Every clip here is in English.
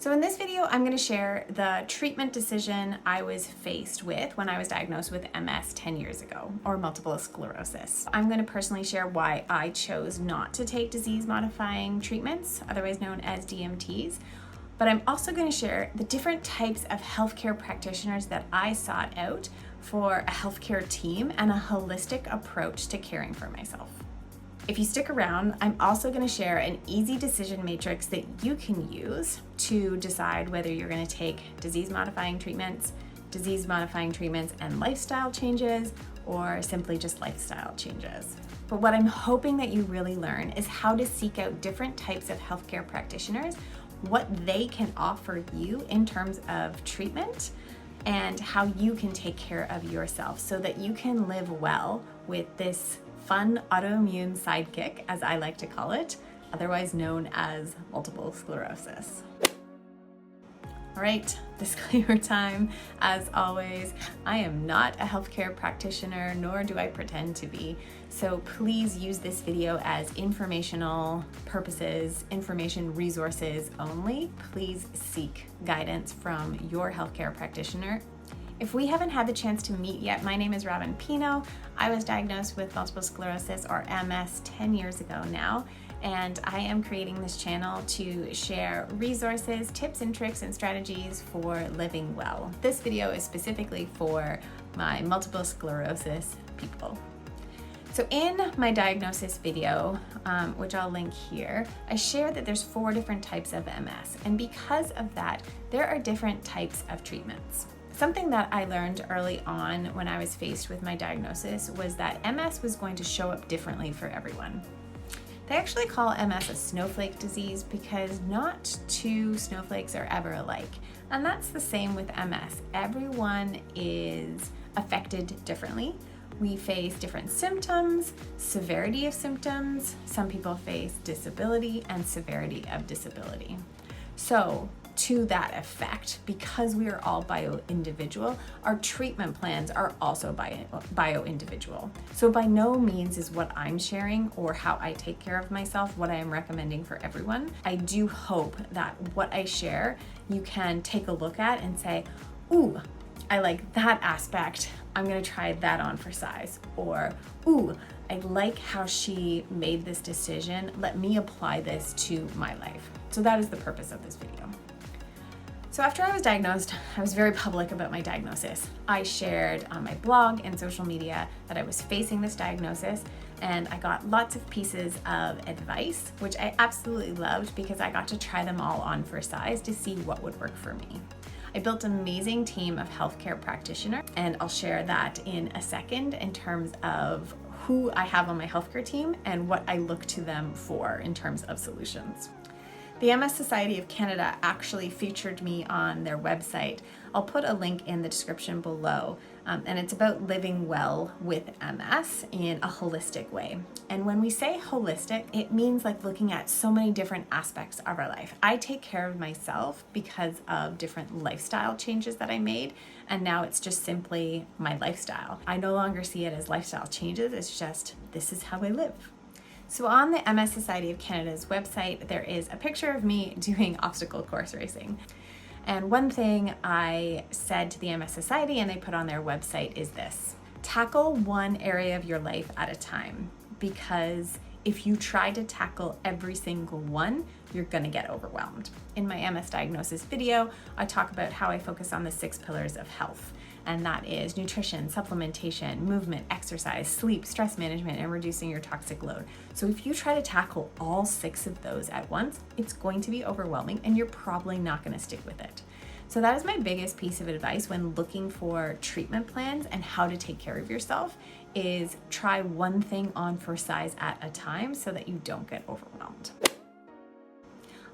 So in this video, I'm going to share the treatment decision I was faced with when I was diagnosed with MS 10 years ago, or multiple sclerosis. I'm going to personally share why I chose not to take disease-modifying treatments, otherwise known as DMTs. But I'm also going to share the different types of healthcare practitioners that I sought out for a healthcare team and a holistic approach to caring for myself. If you stick around, I'm also going to share an easy decision matrix that you can use to decide whether you're going to take disease-modifying treatments and lifestyle changes, or simply just lifestyle changes. But what I'm hoping that you really learn is how to seek out different types of healthcare practitioners, what they can offer you in terms of treatment, and how you can take care of yourself so that you can live well with this fun autoimmune sidekick, as I like to call it, otherwise known as multiple sclerosis. All right, disclaimer time. As always, I am not a healthcare practitioner, nor do I pretend to be. So please use this video as informational purposes, information resources only. Please seek guidance from your healthcare practitioner. If we haven't had the chance to meet yet, my name is Robin Pino. I was diagnosed with multiple sclerosis, or MS, 10 years ago now, and I am creating this channel to share resources, tips and tricks and strategies for living well. This video is specifically for my multiple sclerosis people. So in my diagnosis video, which I'll link here, I shared that there's 4 different types of MS, and because of that, there are different types of treatments. Something that I learned early on when I was faced with my diagnosis was that MS was going to show up differently for everyone. They actually call MS a snowflake disease because not 2 snowflakes are ever alike. And that's the same with MS. Everyone is affected differently. We face different symptoms, severity of symptoms. Some people face disability and severity of disability. So, to that effect, because we are all bio-individual, our treatment plans are also bio-individual. So by no means is what I'm sharing or how I take care of myself what I am recommending for everyone. I do hope that what I share, you can take a look at and say, ooh, I like that aspect, I'm gonna try that on for size. Or, ooh, I like how she made this decision, let me apply this to my life. So that is the purpose of this video. So after I was diagnosed, I was very public about my diagnosis. I shared on my blog and social media that I was facing this diagnosis, and I got lots of pieces of advice, which I absolutely loved because I got to try them all on for size to see what would work for me. I built an amazing team of healthcare practitioners, and I'll share that in a second in terms of who I have on my healthcare team and what I look to them for in terms of solutions. The MS Society of Canada actually featured me on their website. I'll put a link in the description below, and it's about living well with MS in a holistic way. And when we say holistic, it means like looking at so many different aspects of our life. I take care of myself because of different lifestyle changes that I made, and now it's just simply my lifestyle. I no longer see it as lifestyle changes, it's just this is how I live. So on the MS Society of Canada's website, there is a picture of me doing obstacle course racing. And one thing I said to the MS Society and they put on their website is this: tackle one area of your life at a time, because if you try to tackle every single one, you're gonna get overwhelmed. In my MS diagnosis video, I talk about how I focus on the 6 pillars of health. And that is nutrition, supplementation, movement, exercise, sleep, stress management, and reducing your toxic load. So if you try to tackle all 6 of those at once, it's going to be overwhelming and you're probably not going to stick with it. So that is my biggest piece of advice when looking for treatment plans and how to take care of yourself, is try one thing on for size at a time so that you don't get overwhelmed.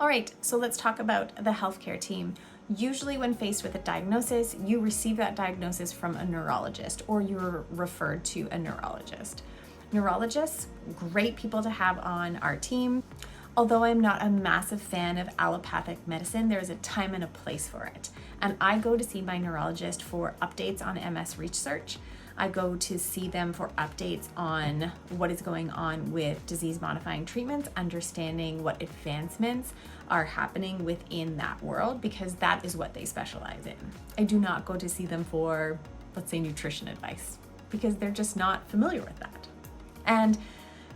All right, so let's talk about the healthcare team. Usually when faced with a diagnosis, you receive that diagnosis from a neurologist, or you're referred to a neurologist. Neurologists, great people to have on our team. Although I'm not a massive fan of allopathic medicine, there's a time and a place for it. And I go to see my neurologist for updates on MS research. I go to see them for updates on what is going on with disease-modifying treatments, understanding what advancements are happening within that world, because that is what they specialize in. I do not go to see them for, let's say, nutrition advice, because they're just not familiar with that. And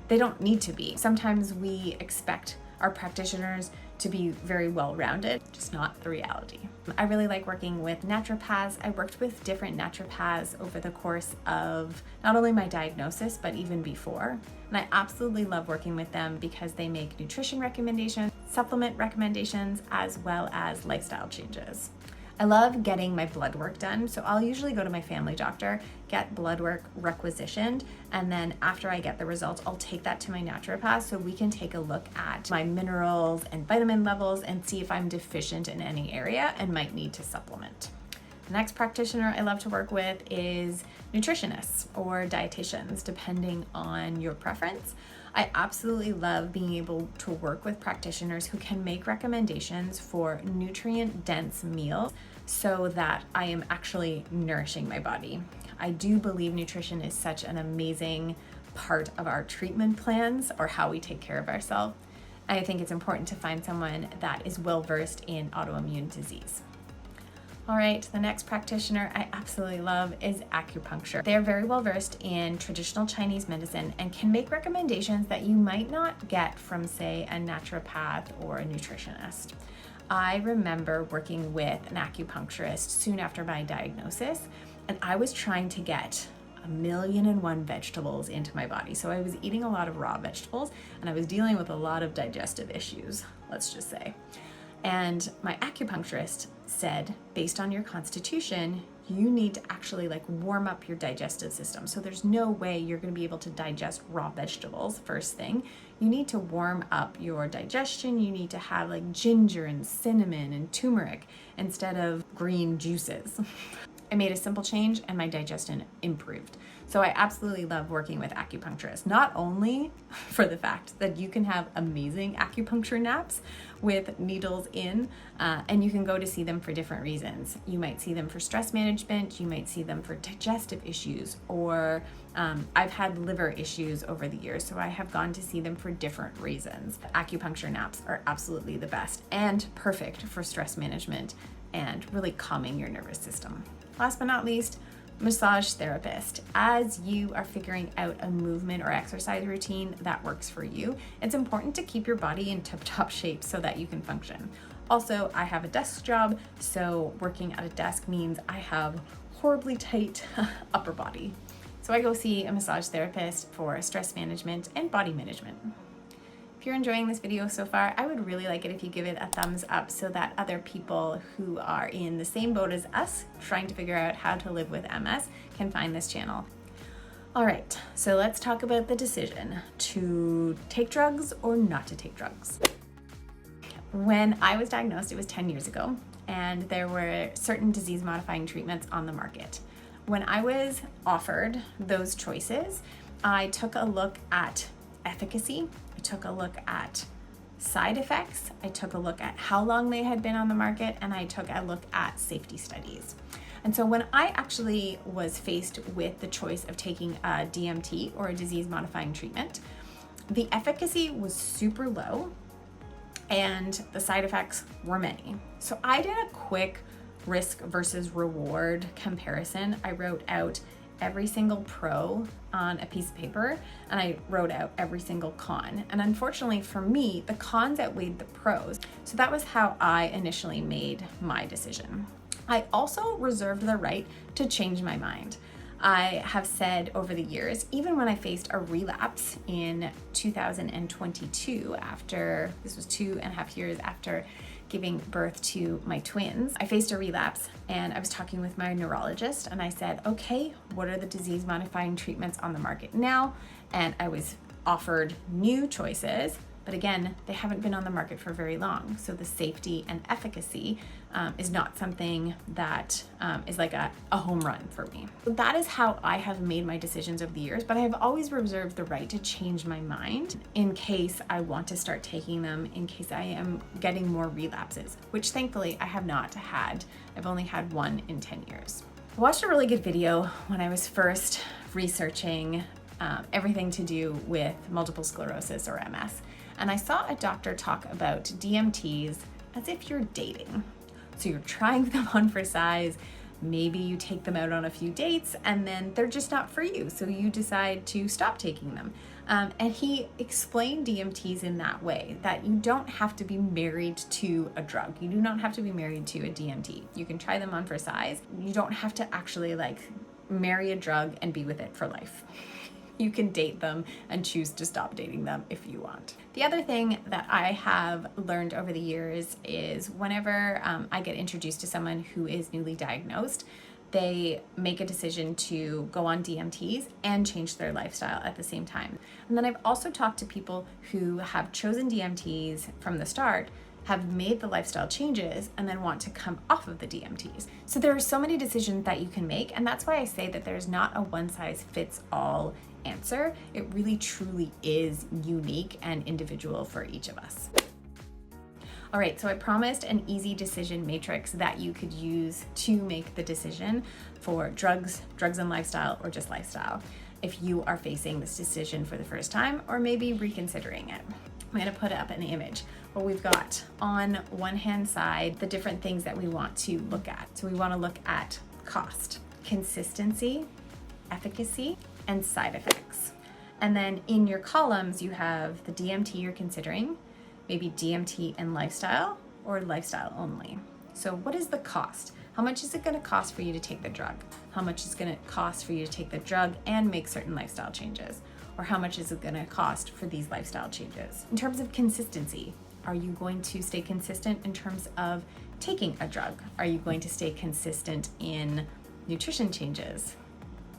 they don't need to be. Sometimes we expect our practitioners to be very well-rounded, just not the reality. I really like working with naturopaths. I worked with different naturopaths over the course of not only my diagnosis, but even before. And I absolutely love working with them because they make nutrition recommendations, supplement recommendations, as well as lifestyle changes. I love getting my blood work done, so I'll usually go to my family doctor, get blood work requisitioned, and then after I get the results, I'll take that to my naturopath so we can take a look at my minerals and vitamin levels and see if I'm deficient in any area and might need to supplement. The next practitioner I love to work with is nutritionists or dietitians, depending on your preference. I absolutely love being able to work with practitioners who can make recommendations for nutrient-dense meals so that I am actually nourishing my body. I do believe nutrition is such an amazing part of our treatment plans or how we take care of ourselves. I think it's important to find someone that is well-versed in autoimmune disease. All right, the next practitioner I absolutely love is acupuncture. They're very well versed in traditional Chinese medicine and can make recommendations that you might not get from, say, a naturopath or a nutritionist. I remember working with an acupuncturist soon after my diagnosis, and I was trying to get 1,000,001 vegetables into my body. So I was eating a lot of raw vegetables and I was dealing with a lot of digestive issues, let's just say. And my acupuncturist said, based on your constitution, you need to actually warm up your digestive system. So there's no way you're going to be able to digest raw vegetables first thing. You need to warm up your digestion. You need to have ginger and cinnamon and turmeric instead of green juices. I made a simple change and my digestion improved. So I absolutely love working with acupuncturists, not only for the fact that you can have amazing acupuncture naps with needles in, and you can go to see them for different reasons. You might see them for stress management, you might see them for digestive issues, or I've had liver issues over the years, so I have gone to see them for different reasons. Acupuncture naps are absolutely the best and perfect for stress management and really calming your nervous system. Last but not least, massage therapist. As you are figuring out a movement or exercise routine that works for you, it's important to keep your body in tip-top shape so that you can function. Also, I have a desk job, so working at a desk means I have horribly tight upper body. So I go see a massage therapist for stress management and body management. If you're enjoying this video so far, I would really like it if you give it a thumbs up so that other people who are in the same boat as us, trying to figure out how to live with MS, can find this channel. All right, so let's talk about the decision to take drugs or not to take drugs. When I was diagnosed, it was 10 years ago, and there were certain disease-modifying treatments on the market. When I was offered those choices, I took a look at efficacy, I took a look at side effects, I took a look at how long they had been on the market, and I took a look at safety studies. And so when I actually was faced with the choice of taking a DMT or a disease-modifying treatment, the efficacy was super low and the side effects were many. So I did a quick risk versus reward comparison. I wrote out every single pro on a piece of paper and I wrote out every single con. And unfortunately for me, the cons outweighed the pros. So that was how I initially made my decision. I also reserved the right to change my mind. I have said over the years, even when I faced a relapse in 2022, this was 2.5 years after giving birth to my twins, I faced a relapse and I was talking with my neurologist and I said, okay, what are the disease modifying treatments on the market now? And I was offered new choices, but again, they haven't been on the market for very long. So the safety and efficacy is not something that is like a home run for me. So that is how I have made my decisions over the years, but I have always reserved the right to change my mind in case I want to start taking them, in case I am getting more relapses, which thankfully I have not had. I've only had one in 10 years. I watched a really good video when I was first researching everything to do with multiple sclerosis or MS. And I saw a doctor talk about DMTs as if you're dating. So you're trying them on for size, maybe you take them out on a few dates and then they're just not for you. So you decide to stop taking them. And he explained DMTs in that way, that you don't have to be married to a drug. You do not have to be married to a DMT. You can try them on for size. You don't have to actually marry a drug and be with it for life. You can date them and choose to stop dating them if you want. The other thing that I have learned over the years is whenever I get introduced to someone who is newly diagnosed, they make a decision to go on DMTs and change their lifestyle at the same time. And then I've also talked to people who have chosen DMTs from the start, have made the lifestyle changes, and then want to come off of the DMTs. So there are so many decisions that you can make, and that's why I say that there's not a one-size-fits-all answer. It really truly is unique and individual for each of us. All right, so I promised an easy decision matrix that you could use to make the decision for drugs and lifestyle, or just lifestyle, if you are facing this decision for the first time or maybe reconsidering it. I'm gonna put up an image where we've got on one hand side the different things that we want to look at. So we wanna look at cost, consistency, efficacy, and side effects. And then in your columns, you have the DMT you're considering, maybe DMT and lifestyle, or lifestyle only. So what is the cost? How much is it gonna cost for you to take the drug? How much is it gonna cost for you to take the drug and make certain lifestyle changes? Or how much is it gonna cost for these lifestyle changes? In terms of consistency, are you going to stay consistent in terms of taking a drug? Are you going to stay consistent in nutrition changes,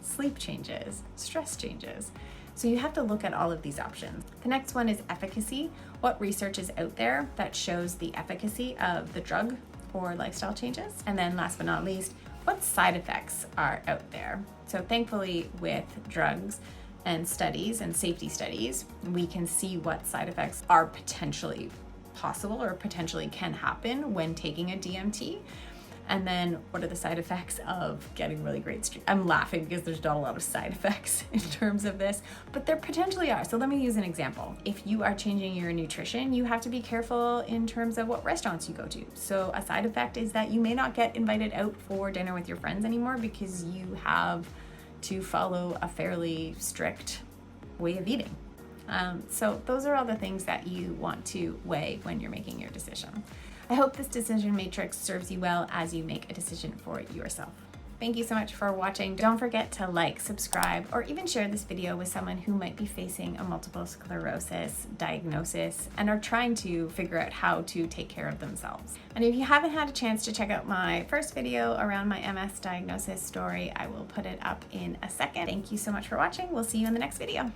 sleep changes, stress changes? So you have to look at all of these options. The next one is efficacy. What research is out there that shows the efficacy of the drug or lifestyle changes? And then last but not least, what side effects are out there? So thankfully with drugs and studies and safety studies, we can see what side effects are potentially possible or potentially can happen when taking a DMT. And then what are the side effects of getting really great sleep? I'm laughing because there's not a lot of side effects in terms of this, but there potentially are. So let me use an example. If you are changing your nutrition, you have to be careful in terms of what restaurants you go to. So a side effect is that you may not get invited out for dinner with your friends anymore because you have to follow a fairly strict way of eating. So those are all the things that you want to weigh when you're making your decision. I hope this decision matrix serves you well as you make a decision for yourself. Thank you so much for watching. Don't forget to like, subscribe, or even share this video with someone who might be facing a multiple sclerosis diagnosis and are trying to figure out how to take care of themselves. And if you haven't had a chance to check out my first video around my MS diagnosis story, I will put it up in a second. Thank you so much for watching. We'll see you in the next video.